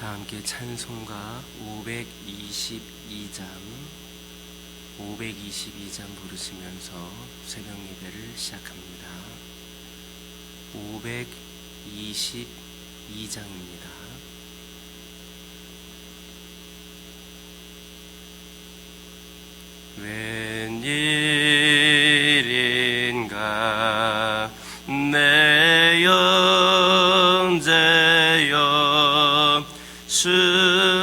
다 함께 찬송가 522장 부르시면서 새벽 예배를 시작합니다. 522장입니다. 웬일인가 내 영제여 주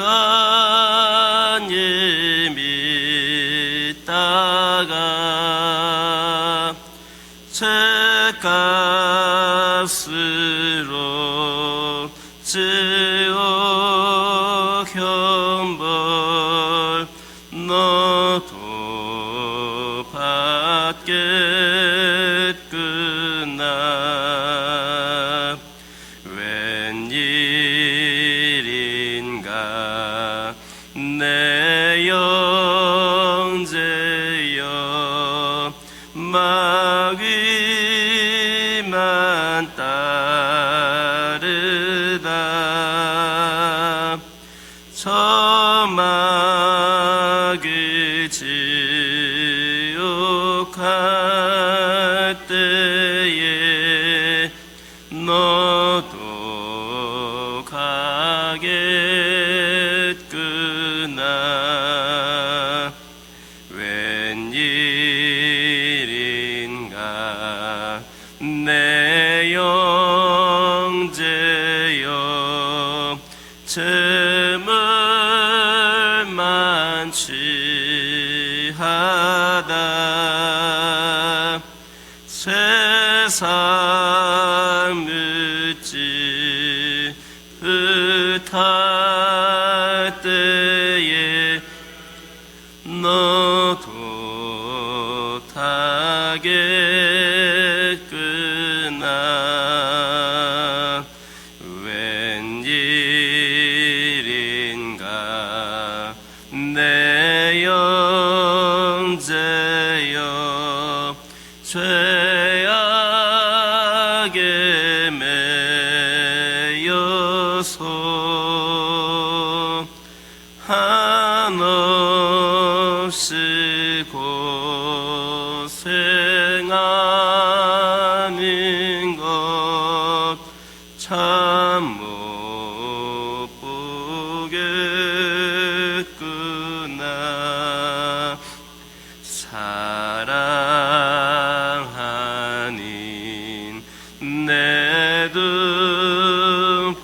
안에 믿다가 죄값으로 지옥 형벌 너도 받겠구나. 웬일인가 내 영제여 마귀만 따르다 저 마귀 지옥 갈 때에 너도 가겠구나. 웬일인가 내 영제여 죄물 만취하다 세상 묻지 못할 때에 너도 타겠구나. 웬일인가 내 영제여 죄악에 매여서 한없이 고생하는 것 참 못 보겠구나. 사랑하는 내 눈부여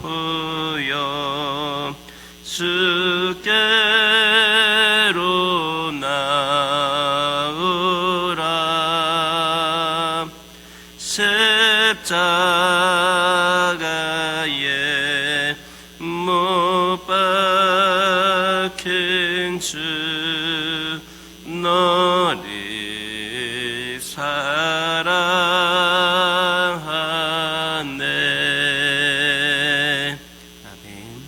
주께로 나오라. 십자가에 못 박힌 주 너를 사랑하네. 아멘.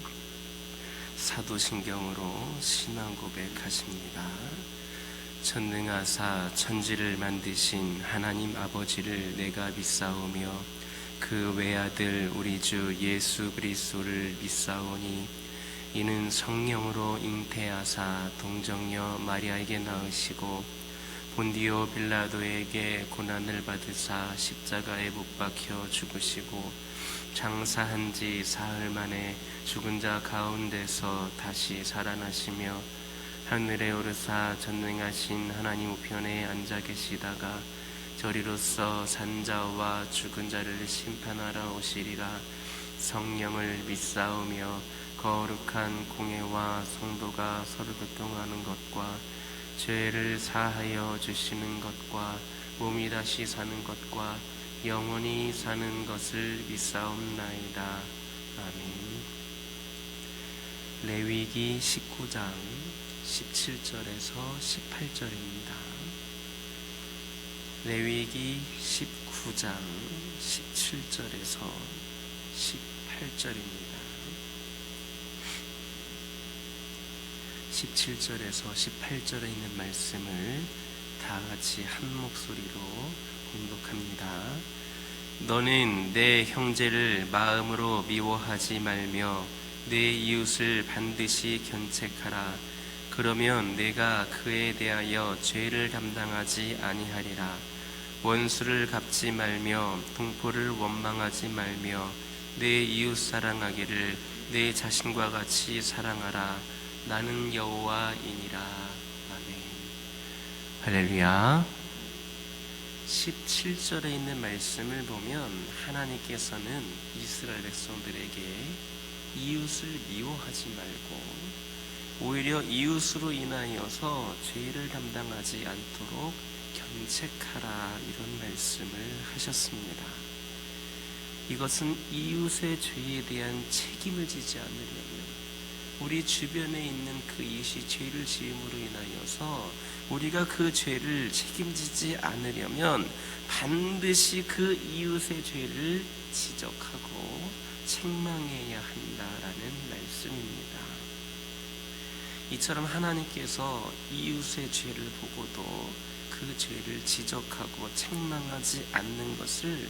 사도신경으로 신앙 고백하십니다. 전능하사 천지를 만드신 하나님 아버지를 내가 믿사오며 그 외아들 우리 주 예수 그리스도를 믿사오니 이는 성령으로 잉태하사 동정녀 마리아에게 낳으시고 본디오 빌라도에게 고난을 받으사 십자가에 못 박혀 죽으시고 장사한 지 사흘 만에 죽은 자 가운데서 다시 살아나시며 하늘에 오르사 전능하신 하나님 우편에 앉아 계시다가 저리로서 산자와 죽은 자를 심판하러 오시리라. 성령을 믿사오며 거룩한 공회와 성도가 서로 교통하는 것과 죄를 사하여 주시는 것과 몸이 다시 사는 것과 영원히 사는 것을 믿사옵나이다. 아멘. 레위기 19장 17절에서 18절입니다. 레위기 19장 17절에서 18절입니다. 17절에서 18절에 있는 말씀을 다 같이 한 목소리로 공독합니다. 너는 내 형제를 마음으로 미워하지 말며 내 이웃을 반드시 견책하라. 그러면 내가 그에 대하여 죄를 담당하지 아니하리라. 원수를 갚지 말며 동포를 원망하지 말며 내 이웃 사랑하기를 내 자신과 같이 사랑하라. 나는 여호와이니라. 아멘. 할렐루야. 17절에 있는 말씀을 보면 하나님께서는 이스라엘 백성들에게 이웃을 미워하지 말고 오히려 이웃으로 인하여서 죄를 담당하지 않도록 견책하라, 이런 말씀을 하셨습니다. 이것은 이웃의 죄에 대한 책임을 지지 않으려면, 우리 주변에 있는 그 이웃이 죄를 지음으로 인하여서 우리가 그 죄를 책임지지 않으려면 반드시 그 이웃의 죄를 지적하고 책망해야 한다라는 말씀입니다. 이처럼 하나님께서 이웃의 죄를 보고도 그 죄를 지적하고 책망하지 않는 것을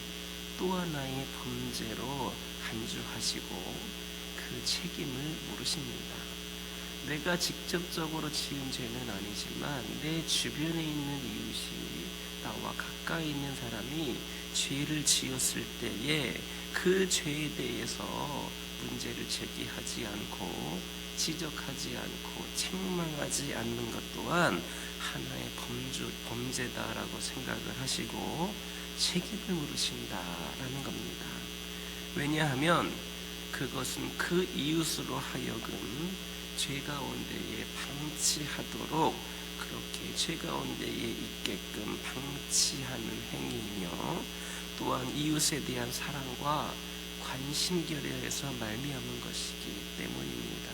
또 하나의 범죄로 간주하시고 그 책임을 물으십니다. 내가 직접적으로 지은 죄는 아니지만 내 주변에 있는 이웃이, 나와 가까이 있는 사람이 죄를 지었을 때에 그 죄에 대해서 문제를 제기하지 않고 지적하지 않고 책망하지 않는 것 또한 하나의 범죄다라고 생각을 하시고 책임을 물으신다라는 겁니다. 왜냐하면 그것은 그 이웃으로 하여금 죄 가운데에 방치하도록, 그렇게 죄 가운데에 있게끔 방치하는 행위이며, 또한 이웃에 대한 사랑과 관심 결여에서 말미암은 것이기 때문입니다.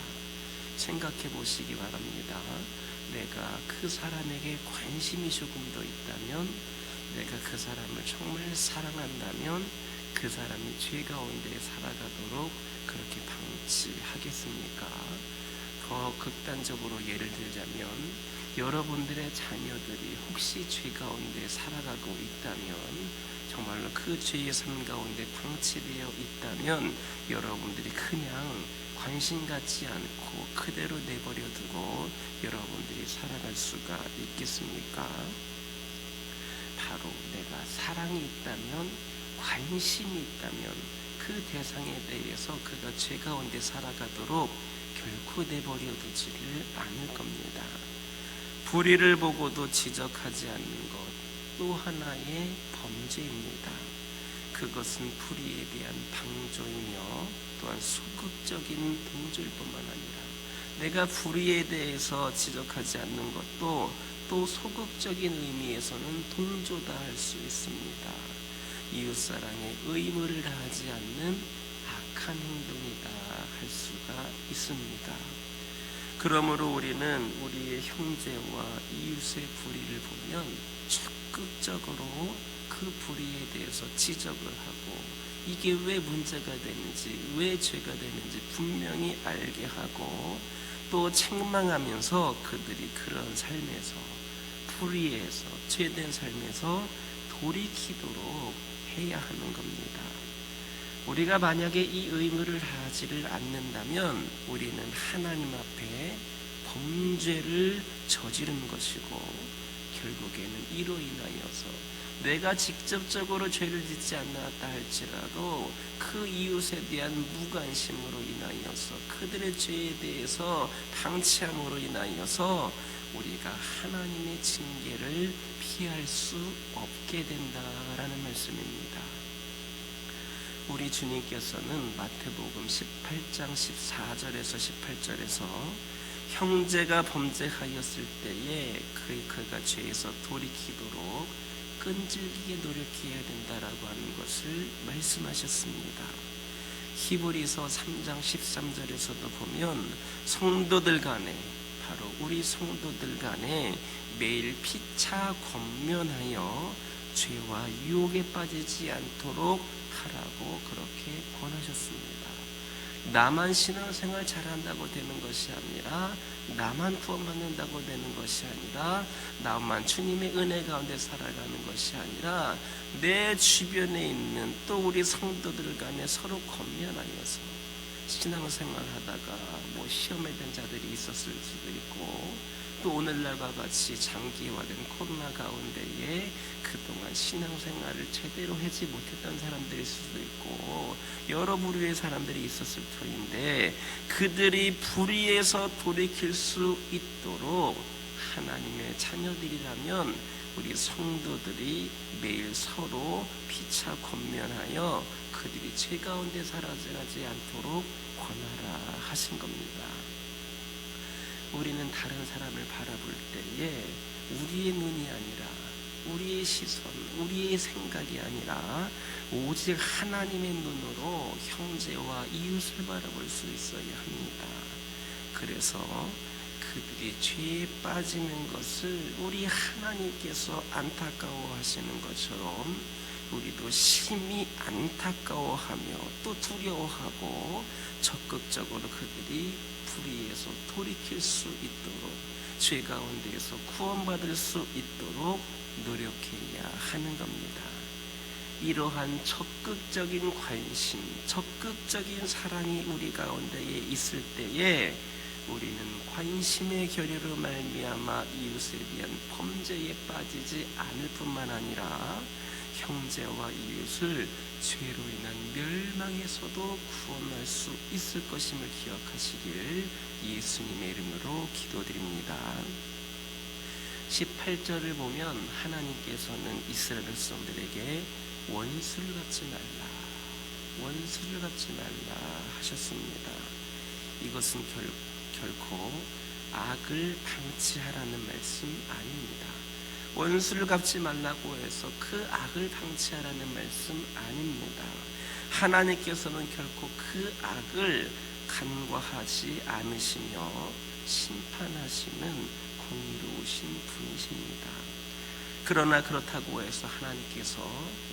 생각해 보시기 바랍니다. 내가 그 사람에게 관심이 조금 더 있다면, 내가 그 사람을 정말 사랑한다면 그 사람이 죄 가운데 살아가도록 그렇게 방치하겠습니까? 더 극단적으로 예를 들자면, 여러분들의 자녀들이 혹시 죄 가운데 살아가고 있다면, 정말로 그 죄의 삶 가운데 방치되어 있다면 여러분들이 그냥 관심 갖지 않고 그대로 내버려 두고 여러분들이 살아갈 수가 있겠습니까? 바로 내가 사랑이 있다면, 관심이 있다면 그 대상에 대해서 그가 죄 가운데 살아가도록 결코 내버려 두지를 않을 겁니다. 불의를 보고도 지적하지 않는 것 또 하나의 범죄입니다. 그것은 불의에 대한 방조이며 또한 소극적인 동조일 뿐만 아니라, 내가 불의에 대해서 지적하지 않는 것도 또 소극적인 의미에서는 동조다 할 수 있습니다. 이웃사랑에 의무를 다하지 않는 악한 행동이다 할 수가 있습니다. 그러므로 우리는 우리의 형제와 이웃의 불의를 보면 적극적으로 그 불의에 대해서 지적을 하고, 이게 왜 문제가 되는지, 왜 죄가 되는지 분명히 알게 하고, 또 책망하면서 그들이 그런 삶에서, 불의에서, 죄된 삶에서 돌이키도록 해야 하는 겁니다. 우리가 만약에 이 의무를 하지를 않는다면 우리는 하나님 앞에 범죄를 저지른 것이고, 결국에는 이로 인하여서 내가 직접적으로 죄를 짓지 않았다 할지라도 그 이웃에 대한 무관심으로 인하여서, 그들의 죄에 대해서 방치함으로 인하여서 우리가 하나님의 징계를 피할 수 없게 된다라는 말씀입니다. 우리 주님께서는 마태복음 18장 14절에서 18절에서 형제가 범죄하였을 때에 그가 죄에서 돌이키도록 끈질기게 노력해야 된다라고 하는 것을 말씀하셨습니다. 히브리서 3장 13절에서도 보면 성도들 간에, 바로 우리 성도들 간에 매일 피차 권면하여 죄와 유혹에 빠지지 않도록 하라고 그렇게 권하셨습니다. 나만 신앙생활 잘한다고 되는 것이 아니라, 나만 구원받는다고 되는 것이 아니라, 나만 주님의 은혜 가운데 살아가는 것이 아니라 내 주변에 있는 또 우리 성도들 간에 서로 권면하여서 신앙생활 하다가 뭐 시험에 든 자들이 있었을 수도 있고, 또 오늘날과 같이 장기화된 코로나 가운데에 그동안 신앙생활을 제대로 하지 못했던 사람들일 수도 있고, 여러 부류의 사람들이 있었을 터인데, 그들이 불의에서 돌이킬 수 있도록 하나님의 자녀들이라면 우리 성도들이 매일 서로 피차 권면하여 그들이 죄 가운데 살아가지 않도록 권하라 하신 겁니다. 우리는 다른 사람을 바라볼 때에 우리의 눈이 아니라, 우리의 시선, 우리의 생각이 아니라 오직 하나님의 눈으로 형제와 이웃을 바라볼 수 있어야 합니다. 그래서 그들이 죄에 빠지는 것을 우리 하나님께서 안타까워하시는 것처럼 우리도 심히 안타까워하며 또 두려워하고 적극적으로 그들이 불의에서 돌이킬 수 있도록, 죄 가운데에서 구원받을 수 있도록 노력해야 하는 겁니다. 이러한 적극적인 관심, 적극적인 사랑이 우리 가운데에 있을 때에 우리는 관심의 결여로 말미암아 이웃에 대한 범죄에 빠지지 않을 뿐만 아니라 형제와 이웃을 죄로 인한 멸망에서도 구원할 수 있을 것임을 기억하시길 예수님의 이름으로 기도드립니다. 18절을 보면 하나님께서는 이스라엘 백성들에게 원수를 갚지 말라 하셨습니다. 이것은 결코 악을 방치하라는 말씀 아닙니다. 원수를 갚지 말라고 해서 그 악을 방치하라는 말씀 아닙니다. 하나님께서는 결코 그 악을 간과하지 않으시며 심판하시는 공의로우신 분이십니다. 그러나 그렇다고 해서 하나님께서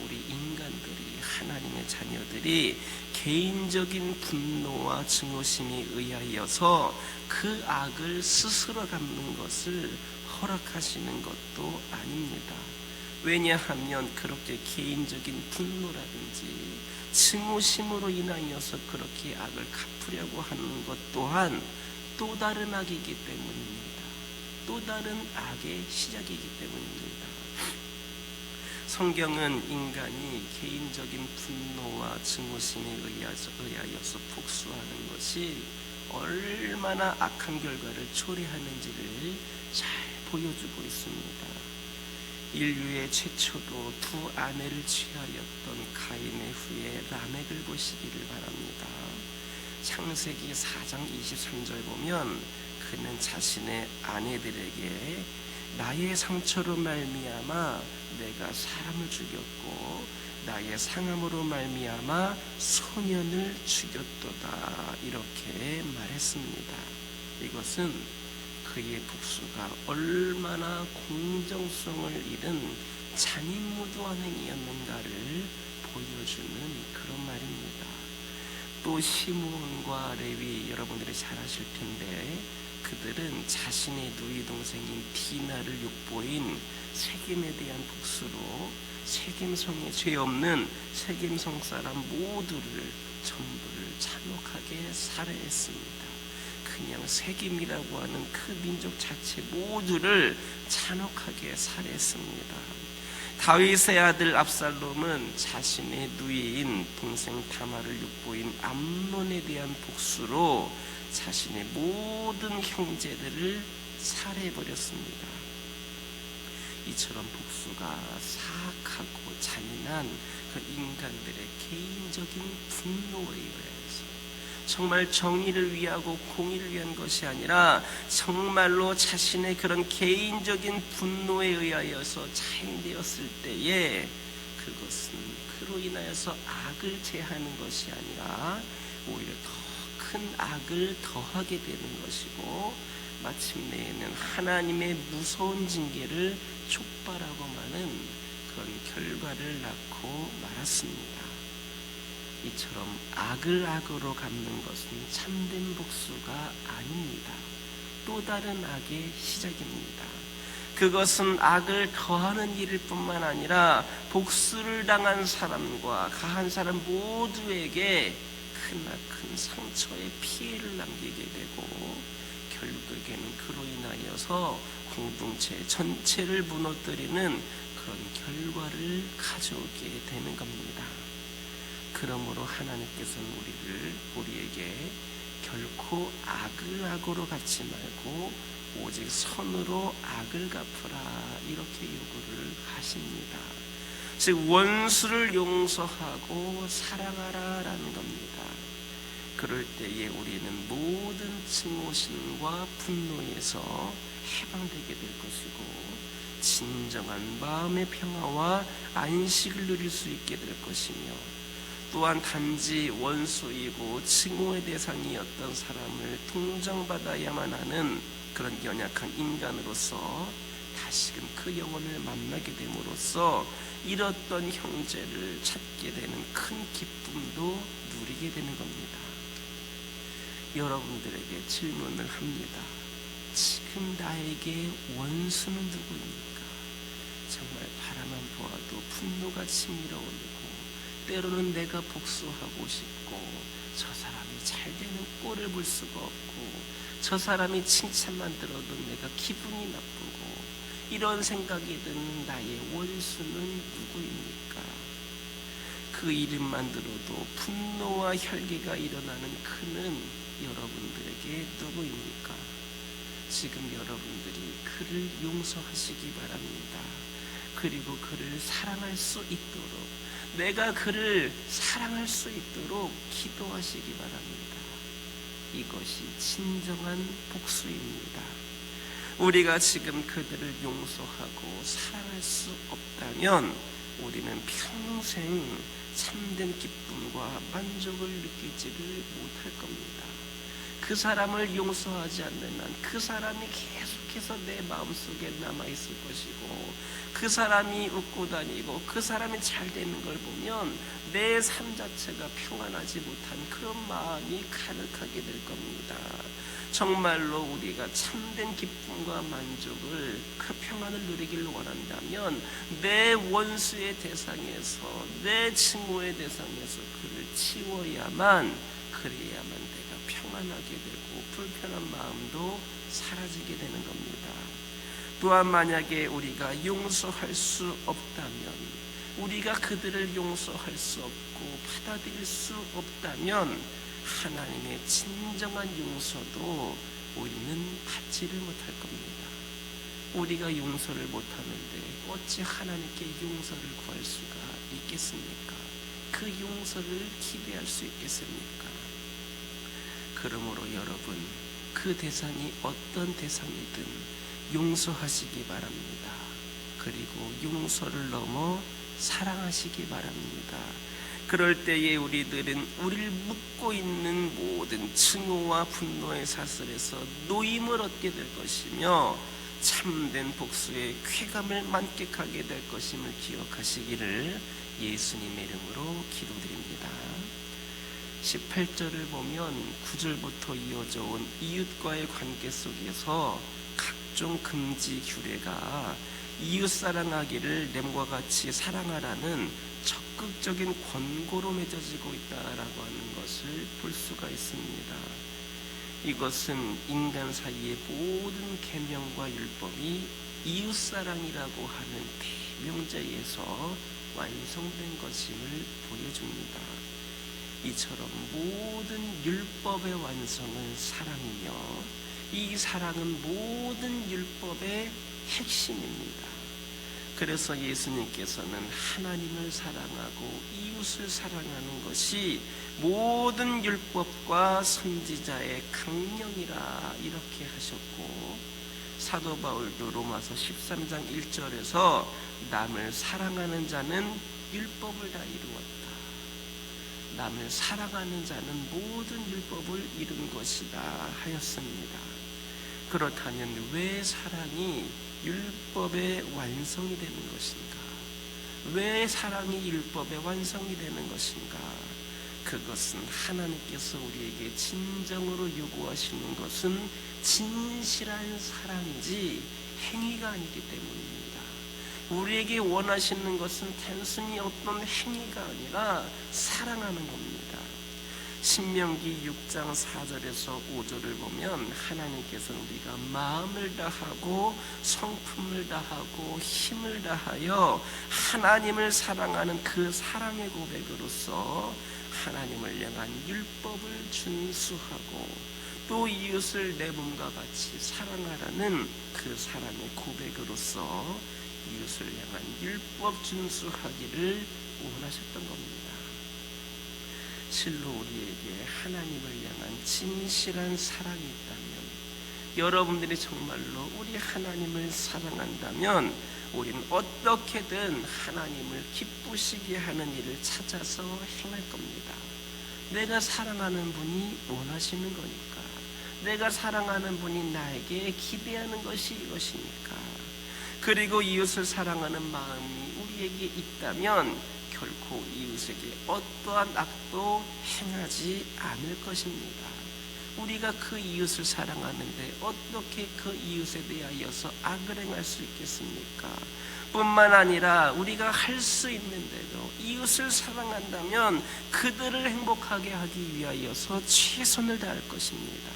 우리 인간들이, 하나님의 자녀들이 개인적인 분노와 증오심에 의하여서 그 악을 스스로 갚는 것을 허락하시는 것도 아닙니다. 왜냐하면 그렇게 개인적인 분노라든지 증오심으로 인하여서 그렇게 악을 갚으려고 하는 것 또한 또 다른 악이기 때문입니다. 또 다른 악의 시작이기 때문입니다. 성경은 인간이 개인적인 분노와 증오심에 의하여서 복수하는 것이 얼마나 악한 결과를 초래하는지를 잘 보여주고 있습니다. 인류의 최초로 두 아내를 취하였던 가인의 후에 라멕을 보시기를 바랍니다. 창세기 4장 23절 보면 그는 자신의 아내들에게 나의 상처로 말미암아 내가 사람을 죽였고 나의 상함으로 말미암아 소년을 죽였도다, 이렇게 말했습니다. 이것은 그의 복수가 얼마나 공정성을 잃은 잔인무도한 행위였는가를 보여주는 그런 말입니다. 또 시므온과 레위, 여러분들이 잘 아실 텐데 그들은 자신의 누이 동생인 디나를 육보인 세겜에 대한 복수로 세겜성에 죄 없는 세겜성 사람 모두를 전부를 잔혹하게 살해했습니다. 그냥 세겜이라고 하는 그 민족 자체 모두를 잔혹하게 살해했습니다. 다윗의 아들 압살롬은 자신의 누이인 동생 다말을 육보인 암논에 대한 복수로 자신의 모든 형제들을 살해해버렸습니다. 이처럼 복수가 사악하고 잔인한 그 인간들의 개인적인 분노에 의해서 정말 정의를 위하고 공의를 위한 것이 아니라 정말로 자신의 그런 개인적인 분노에 의하여서 자행되었을 때에 그것은 그로 인하여서 악을 제하는 것이 아니라 오히려 더 큰 악을 더하게 되는 것이고 마침내에는 하나님의 무서운 징계를 촉발하고 마는 그런 결과를 낳고 말았습니다. 이처럼 악을 악으로 갚는 것은 참된 복수가 아닙니다. 또 다른 악의 시작입니다. 그것은 악을 더하는 일일 뿐만 아니라 복수를 당한 사람과 가한 사람 모두에게 크나큰 상처의 피해를 남기게 되고 결국에는 그로 인하여서 공동체 전체를 무너뜨리는 그런 결과를 가져오게 되는 겁니다. 그러므로 하나님께서는 우리에게 결코 악을 악으로 갚지 말고 오직 선으로 악을 갚으라, 이렇게 요구를 하십니다. 즉 원수를 용서하고 사랑하라라는 겁니다. 그럴 때에 우리는 모든 증오심과 분노에서 해방되게 될 것이고 진정한 마음의 평화와 안식을 누릴 수 있게 될 것이며, 또한 단지 원수이고 증오의 대상이었던 사람을 동정받아야만 하는 그런 연약한 인간으로서 다시금 그 영혼을 만나게 됨으로써 잃었던 형제를 찾게 되는 큰 기쁨도 누리게 되는 겁니다. 여러분들에게 질문을 합니다. 지금 나에게 원수는 누구입니까? 정말 바라만 보아도 분노가 치밀어 오르고, 때로는 내가 복수하고 싶고, 저 사람이 잘 되는 꼴을 볼 수가 없고, 저 사람이 칭찬만 들어도 내가 기분이 나쁘고, 이런 생각이 드는 나의 원수는 누구입니까? 그 이름만 들어도 분노와 혈기가 일어나는 그는 여러분들에게 누구입니까? 지금 여러분들이 그를 용서하시기 바랍니다. 그리고 그를 사랑할 수 있도록, 내가 그를 사랑할 수 있도록 기도하시기 바랍니다. 이것이 진정한 복수입니다. 우리가 지금 그들을 용서하고 사랑할 수 없다면 우리는 평생 참된 기쁨과 만족을 느끼지를 못할 겁니다. 그 사람을 용서하지 않는 한 그 사람이 계속해서 내 마음속에 남아있을 것이고, 그 사람이 웃고 다니고 그 사람이 잘 되는 걸 보면 내 삶 자체가 평안하지 못한 그런 마음이 가득하게 될 겁니다. 정말로 우리가 참된 기쁨과 만족을, 그 평안을 누리기를 원한다면 내 원수의 대상에서, 내 증오의 대상에서 그를 치워야만, 그래야만 내가 평안하게 되고 불편한 마음도 사라지게 되는 겁니다. 또한 만약에 우리가 용서할 수 없다면, 우리가 그들을 용서할 수 없고 받아들일 수 없다면 하나님의 진정한 용서도 우리는 받지를 못할 겁니다. 우리가 용서를 못하는데 어찌 하나님께 용서를 구할 수가 있겠습니까? 그 용서를 기대할 수 있겠습니까? 그러므로 여러분, 그 대상이 어떤 대상이든 용서하시기 바랍니다. 그리고 용서를 넘어 사랑하시기 바랍니다. 그럴 때에 우리들은 우리를 묶고 있는 모든 증오와 분노의 사슬에서 노임을 얻게 될 것이며, 참된 복수의 쾌감을 만끽하게 될 것임을 기억하시기를 예수님의 이름으로 기도드립니다. 18절을 보면 9절부터 이어져 온 이웃과의 관계 속에서 각종 금지 규례가 이웃 사랑하기를 램과 같이 사랑하라는 적극적인 권고로 맺어지고 있다라고 하는 것을 볼 수가 있습니다. 이것은 인간 사이의 모든 계명과 율법이 이웃 사랑이라고 하는 대명제에서 완성된 것임을 보여줍니다. 이처럼 모든 율법의 완성은 사랑이며, 이 사랑은 모든 율법의 핵심입니다. 그래서 예수님께서는 하나님을 사랑하고 이웃을 사랑하는 것이 모든 율법과 선지자의 강령이라 이렇게 하셨고, 사도 바울도 로마서 13장 1절에서 남을 사랑하는 자는 율법을 다 이루었다. 남을 사랑하는 자는 모든 율법을 이룬 것이다 하였습니다. 그렇다면 왜 사랑이 율법의 완성이 되는 것인가? 왜 사랑이 율법의 완성이 되는 것인가? 그것은 하나님께서 우리에게 진정으로 요구하시는 것은 진실한 사랑이지 행위가 아니기 때문입니다. 우리에게 원하시는 것은 단순히 어떤 행위가 아니라 사랑하는 겁니다. 신명기 6장 4절에서 5절을 보면 하나님께서는 우리가 마음을 다하고 성품을 다하고 힘을 다하여 하나님을 사랑하는 그 사랑의 고백으로서 하나님을 향한 율법을 준수하고 또 이웃을 내 몸과 같이 사랑하라는 그 사랑의 고백으로서 이웃을 향한 율법 준수하기를 원하셨던 겁니다. 실로 우리에게 하나님을 향한 진실한 사랑이 있다면, 여러분들이 정말로 우리 하나님을 사랑한다면 우리는 어떻게든 하나님을 기쁘시게 하는 일을 찾아서 행할 겁니다. 내가 사랑하는 분이 원하시는 거니까, 내가 사랑하는 분이 나에게 기대하는 것이 이것이니까, 그리고 이웃을 사랑하는 마음이 우리에게 있다면 결코 이웃에게 어떠한 악도 행하지 않을 것입니다. 우리가 그 이웃을 사랑하는데 어떻게 그 이웃에 대하여서 악을 행할 수 있겠습니까? 뿐만 아니라 우리가 할 수 있는 대로 이웃을 사랑한다면 그들을 행복하게 하기 위하여서 최선을 다할 것입니다.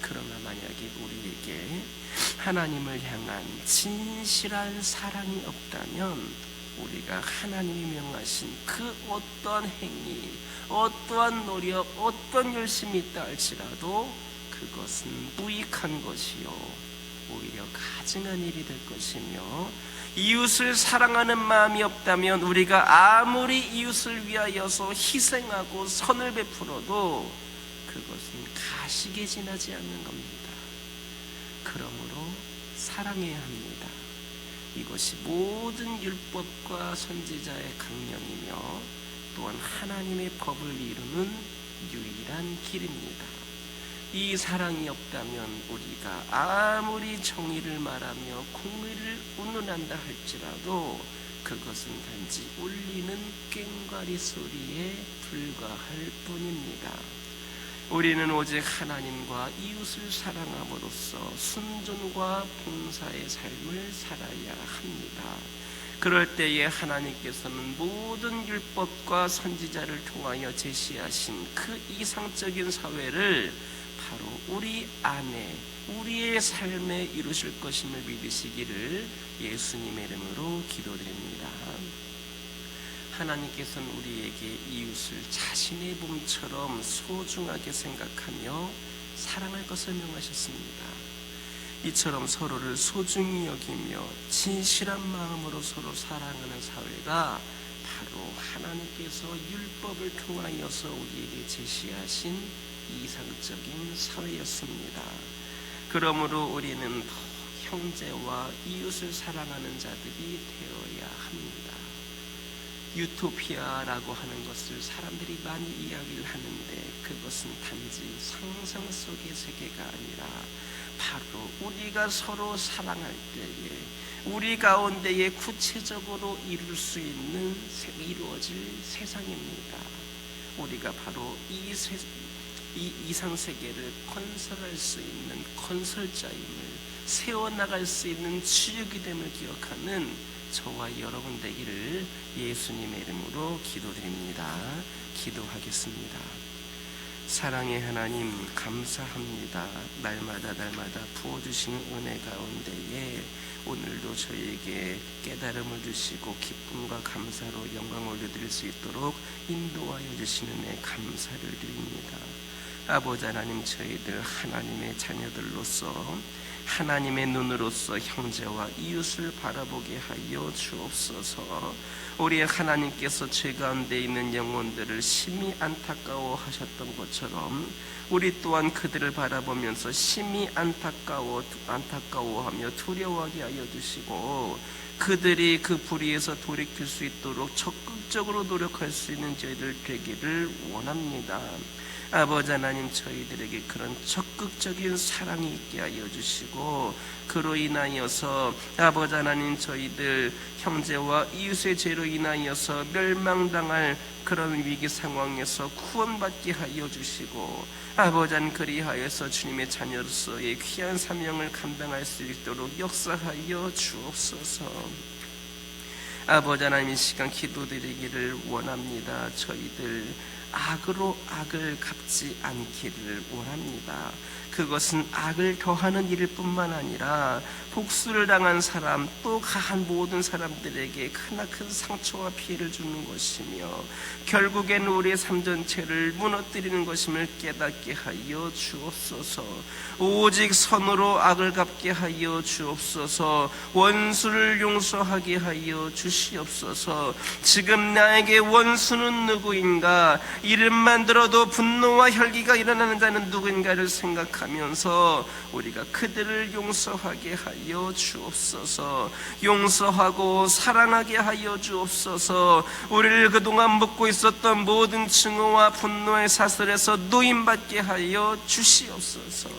그러나 만약에 우리에게 하나님을 향한 진실한 사랑이 없다면 우리가 하나님이 명하신 그 어떠한 행위, 어떠한 노력, 어떤 열심이 있다 할지라도 그것은 무익한 것이요 오히려 가증한 일이 될 것이며, 이웃을 사랑하는 마음이 없다면 우리가 아무리 이웃을 위하여서 희생하고 선을 베풀어도 그것은 가시게 지나지 않는 겁니다. 그러므로 사랑해야 합니다. 이것이 모든 율법과 선지자의 강령이며 또한 하나님의 법을 이루는 유일한 길입니다. 이 사랑이 없다면 우리가 아무리 정의를 말하며 공의를 운운한다 할지라도 그것은 단지 울리는 꽹과리 소리에 불과할 뿐입니다. 우리는 오직 하나님과 이웃을 사랑함으로써 순종과 봉사의 삶을 살아야 합니다. 그럴 때에 하나님께서는 모든 율법과 선지자를 통하여 제시하신 그 이상적인 사회를 바로 우리 안에 우리의 삶에 이루실 것임을 믿으시기를 예수님의 이름으로 기도드립니다. 하나님께서는 우리에게 이웃을 자신의 몸처럼 소중하게 생각하며 사랑할 것을 명하셨습니다. 이처럼 서로를 소중히 여기며 진실한 마음으로 서로 사랑하는 사회가 바로 하나님께서 율법을 통하여서 우리에게 제시하신 이상적인 사회였습니다. 그러므로 우리는 형제와 이웃을 사랑하는 자들이 되어야 합니다. 유토피아라고 하는 것을 사람들이 많이 이야기를 하는데 그것은 단지 상상 속의 세계가 아니라 바로 우리가 서로 사랑할 때에 우리 가운데에 구체적으로 이루어질 세상입니다. 우리가 바로 이 이상 세계를 건설할 수 있는 건설자임을, 세워나갈 수 있는 주역이 됨을 기억하는 저와 여러분 되기를 예수님의 이름으로 기도드립니다. 기도하겠습니다. 사랑의 하나님, 감사합니다. 날마다 부어주시는 은혜 가운데에 오늘도 저희에게 깨달음을 주시고 기쁨과 감사로 영광 올려드릴 수 있도록 인도하여 주시는 은혜 감사를 드립니다. 아버지 하나님, 저희들 하나님의 자녀들로서 하나님의 눈으로서 형제와 이웃을 바라보게 하여 주옵소서. 우리 하나님께서 죄 가운데 있는 영혼들을 심히 안타까워하셨던 것처럼 우리 또한 그들을 바라보면서 심히 안타까워하며 두려워하게 하여 주시고, 그들이 그 불의에서 돌이킬 수 있도록 적극적으로 노력할 수 있는 저희들 되기를 원합니다. 아버지 하나님, 저희들에게 그런 적극적인 사랑이 있게 하여 주시고, 그로 인하여서 아버지 하나님, 저희들 형제와 이웃의 죄로 인하여서 멸망당할 그런 위기 상황에서 구원받게 하여 주시고, 아버지 하나님, 그리하여서 주님의 자녀로서의 귀한 사명을 감당할 수 있도록 역사하여 주옵소서. 아버지 하나님, 이 시간 기도드리기를 원합니다. 저희들 악으로 악을 갚지 않기를 원합니다. 그것은 악을 더하는 일일 뿐만 아니라 복수를 당한 사람, 또 가한 모든 사람들에게 크나큰 상처와 피해를 주는 것이며 결국엔 우리의 삶 전체를 무너뜨리는 것임을 깨닫게 하여 주옵소서. 오직 선으로 악을 갚게 하여 주옵소서. 원수를 용서하게 하여 주시옵소서. 지금 나에게 원수는 누구인가? 이름만 들어도 분노와 혈기가 일어나는 자는 누구인가를 생각하면서 우리가 그들을 용서하게 하여 주옵소서. 용서하고 사랑하게 하여 주옵소서. 우리를 그동안 묻고 있었던 모든 증오와 분노의 사슬에서 노임받게 하여 주시옵소서.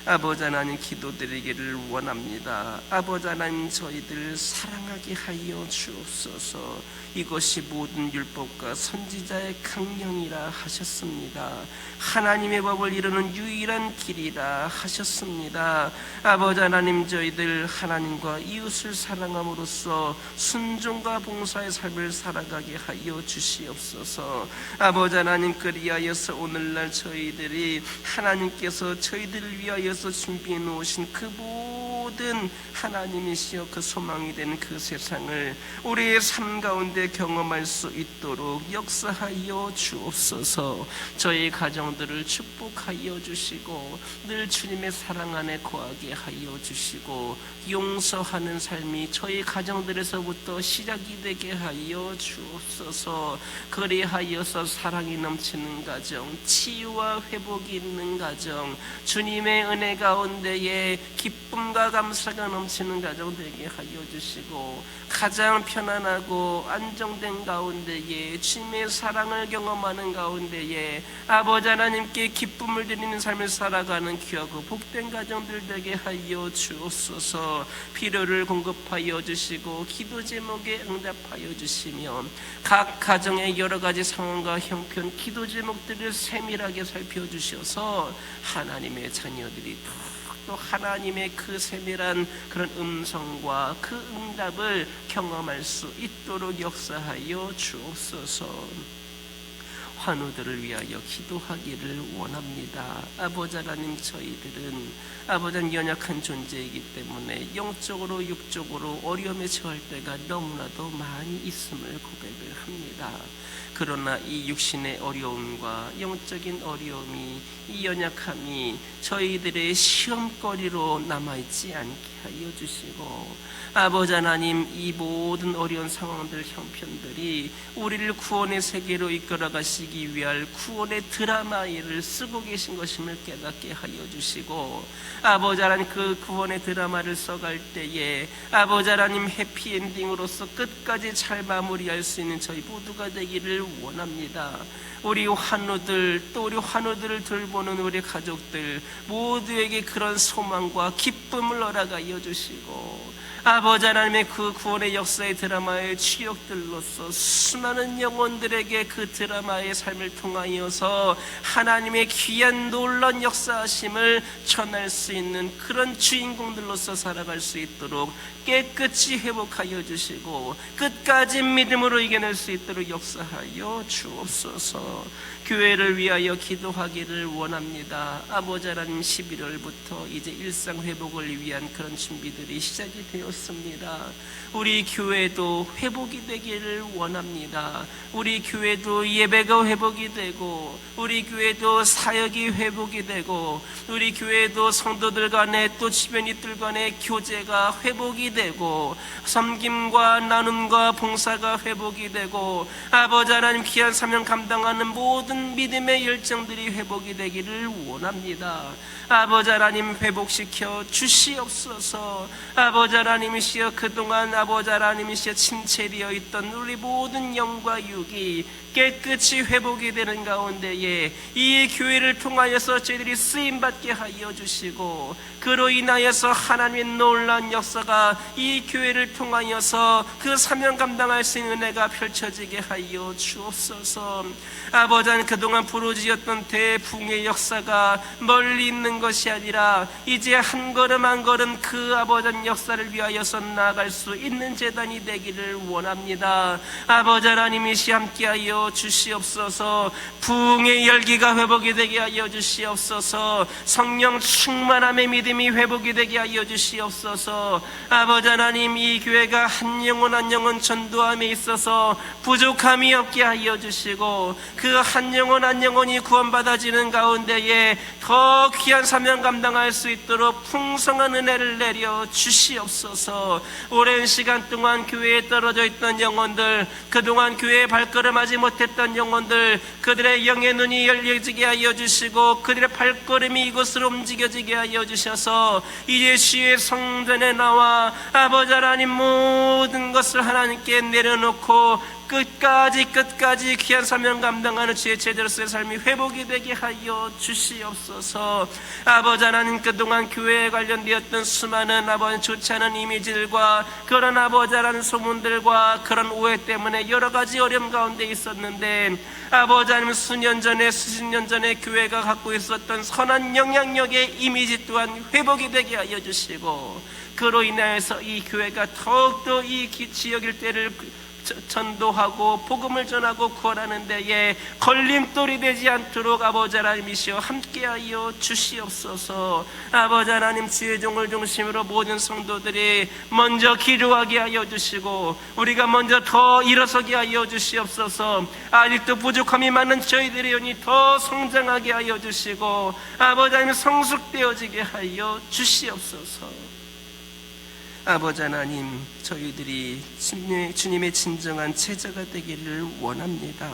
아버지 하나님, 기도드리기를 원합니다. 아버지 하나님, 저희들 사랑하게 하여 주옵소서. 이것이 모든 율법과 선지자의 강령이라 하셨습니다. 하나님의 법을 이루는 유일한 길이라 하셨습니다. 아버지 하나님, 저희들 하나님과 이웃을 사랑함으로써 순종과 봉사의 삶을 살아가게 하여 주시옵소서. 아버지 하나님, 그리하여서 오늘날 저희들이 하나님께서 저희들을 위하여서 준비해 놓으신 그 모든 하나님이시여 그 소망이 된 그 세상을 우리의 삶 가운데 경험할 수 있도록 역사하여 주옵소서. 저희 가정들을 축복하여 주시고 늘 주님의 사랑 안에 거하게 하여 주시고 용서하는 삶이 저희 가정들에서부터 시작이 되게 하여 주옵소서. 그리하여서 사랑이 넘치는 가정, 치유와 회복이 있는 가정, 주님의 은혜 가운데에 기쁨과 감사가 넘치는 가정 되게 하여 주시고 가장 편안하고 안정된 가운데에 주님의 사랑을 경험하는 가운데에 아버지 하나님께 기쁨을 드리는 삶을 살아가는 귀하고 복된 가정들 되게 하여 주옵소서. 필요를 공급하여 주시고 기도 제목에 응답하여 주시며 각 가정의 여러 가지 상황과 형편, 기도 제목들을 세밀하게 살펴주셔서 하나님의 자녀들이 또 하나님의 그 세밀한 그런 음성과 그 응답을 경험할 수 있도록 역사하여 주옵소서. 환우들을 위하여 기도하기를 원합니다. 아버지 하나님, 저희들은 아버지 하나님 연약한 존재이기 때문에 영적으로 육적으로 어려움에 처할 때가 너무나도 많이 있음을 고백을 합니다. 그러나 이 육신의 어려움과 영적인 어려움이, 이 연약함이 저희들의 시험거리로 남아있지 않게 하여 주시고 아버지 하나님, 이 모든 어려운 상황들, 형편들이 우리를 구원의 세계로 이끌어 가시기 위할 구원의 드라마를 쓰고 계신 것임을 깨닫게 하여 주시고 아버지 하나님, 그 구원의 드라마를 써갈 때에 아버지 하나님 해피엔딩으로서 끝까지 잘 마무리할 수 있는 저희 모두가 되기를 원합니다. 우리 환우들, 또 우리 환우들을 돌보는 우리 가족들 모두에게 그런 소망과 기쁨을 허락하여 주시고 아버지 하나님의 그 구원의 역사의 드라마의 주역들로서 수많은 영혼들에게 그 드라마의 삶을 통하여서 하나님의 귀한 놀라운 역사하심을 전할 수 있는 그런 주인공들로서 살아갈 수 있도록 깨끗이 회복하여 주시고 끝까지 믿음으로 이겨낼 수 있도록 역사하여 주옵소서. 교회를 위하여 기도하기를 원합니다. 아버지 하나님, 11월부터 이제 일상 회복을 위한 그런 준비들이 시작이 되었습니다. 우리 교회도 회복이 되기를 원합니다. 우리 교회도 예배가 회복이 되고 우리 교회도 사역이 회복이 되고 우리 교회도 성도들 간에 또 주변인들 간의 교제가 회복이 되고 섬김과 나눔과 봉사가 회복이 되고 아버지 하나님 귀한 사명 감당하는 모든 믿음의 열정들이 회복이 되기를 원합니다. 아버지 하나님, 회복시켜 주시옵소서. 아버지 하나님이시여, 그동안 아버지 하나님이시여 침체되어 있던 우리 모든 영과 육이 깨끗이 회복이 되는 가운데에 이 교회를 통하여서 저희들이 쓰임받게 하여 주시고 그로 인하여서 하나님의 놀라운 역사가 이 교회를 통하여서 그 사명 감당할 수 있는 은혜가 펼쳐지게 하여 주옵소서. 아버지 하나님, 그동안 부르짖었던 대붕의 역사가 멀리 있는 것이 아니라 이제 한 걸음 한 걸음 그 아버지 하나님 역사를 위하여서 나아갈 수 있는 제단이 되기를 원합니다. 아버지 하나님이시 함께하여 하여 주시옵소서. 부흥의 열기가 회복이 되게 하여 주시옵소서. 성령 충만함의 믿음이 회복이 되게 하여 주시옵소서. 아버지 하나님, 이 교회가 한 영혼 한 영혼 전도함에 있어서 부족함이 없게 하여 주시고, 그 한 영혼 한 영혼이 구원받아지는 가운데에 더 귀한 사명 감당할 수 있도록 풍성한 은혜를 내려 주시옵소서. 오랜 시간 동안 교회에 떨어져 있던 영혼들, 그동안 교회에 발걸음하지 못했던 영혼들, 그들의 영의 눈이 열려지게 하여 주시고 그들의 발걸음이 이곳으로 움직여지게 하여 주셔서 이제 주의 성전에 나와 아버지 하나님 모든 것을 하나님께 내려놓고 끝까지 귀한 사명 감당하는 주의 제자로서의 삶이 회복이 되게 하여 주시옵소서. 아버지 하나님, 그동안 교회에 관련되었던 수많은 아버지 좋지 않은 이미지들과 그런 아버지 하나님 소문들과 그런 오해 때문에 여러 가지 어려움 가운데 있었는데, 아버지 하나님, 수십 년 전에 교회가 갖고 있었던 선한 영향력의 이미지 또한 회복이 되게 하여 주시고, 그로 인하여서 이 교회가 더욱더 이 지역 일대를 전도하고 복음을 전하고 구원하는 데에 걸림돌이 되지 않도록 아버지 하나님이시여 함께하여 주시옵소서. 아버지 하나님, 주의 종을 중심으로 모든 성도들이 먼저 기도하게 하여 주시고 우리가 먼저 더 일어서게 하여 주시옵소서. 아직도 부족함이 많은 저희들의 영이 더 성장하게 하여 주시고 아버지 하나님, 성숙되어지게 하여 주시옵소서. 아버지 하나님, 저희들이 주님의 진정한 제자가 되기를 원합니다.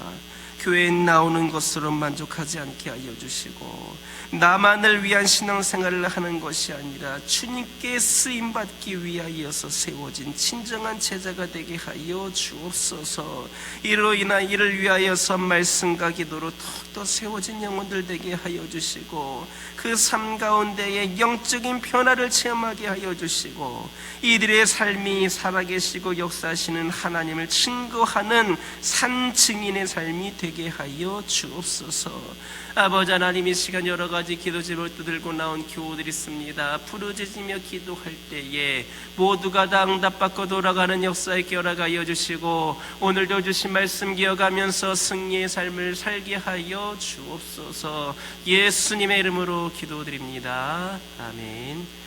교회에 나오는 것으로 만족하지 않게 하여 주시고 나만을 위한 신앙생활을 하는 것이 아니라 주님께 쓰임받기 위하여서 세워진 진정한 제자가 되게 하여 주옵소서. 이를 위하여서 말씀과 기도로 더욱더 세워진 영혼들 되게 하여 주시고 그 삶 가운데에 영적인 변화를 체험하게 하여 주시고 이들의 삶이 살아계시고 역사하시는 하나님을 증거하는 산 증인의 삶이 되게 하여 주옵소서. 아버지 하나님, 이 시간 여러 가지 기도 제목을 들고 나온 교우들이 있습니다. 부르짖으며 기도할 때에 모두가 다 응답받고 돌아가는 역사에 기억하여 주시고 오늘도 주신 말씀 기억하면서 승리의 삶을 살게 하여 주옵소서. 예수님의 이름으로 기도드립니다. 아멘.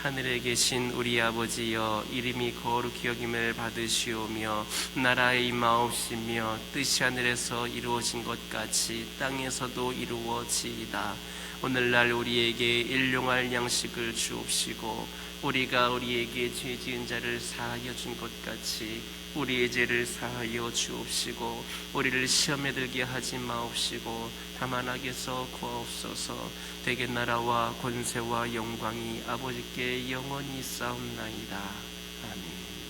하늘에 계신 우리 아버지여, 이름이 거룩히 여김을 받으시오며 나라의 임하옵시며 뜻이 하늘에서 이루어진 것 같이 땅에서도 이루어지이다. 오늘날 우리에게 일용할 양식을 주옵시고 우리가 우리에게 죄 지은 자를 사하여 준 것 같이 우리의 죄를 사하여 주옵시고 우리를 시험에 들게 하지 마옵시고 다만 악에서 구하옵소서. 되게 나라와 권세와 영광이 아버지께 영원히 있사옵나이다. 아멘.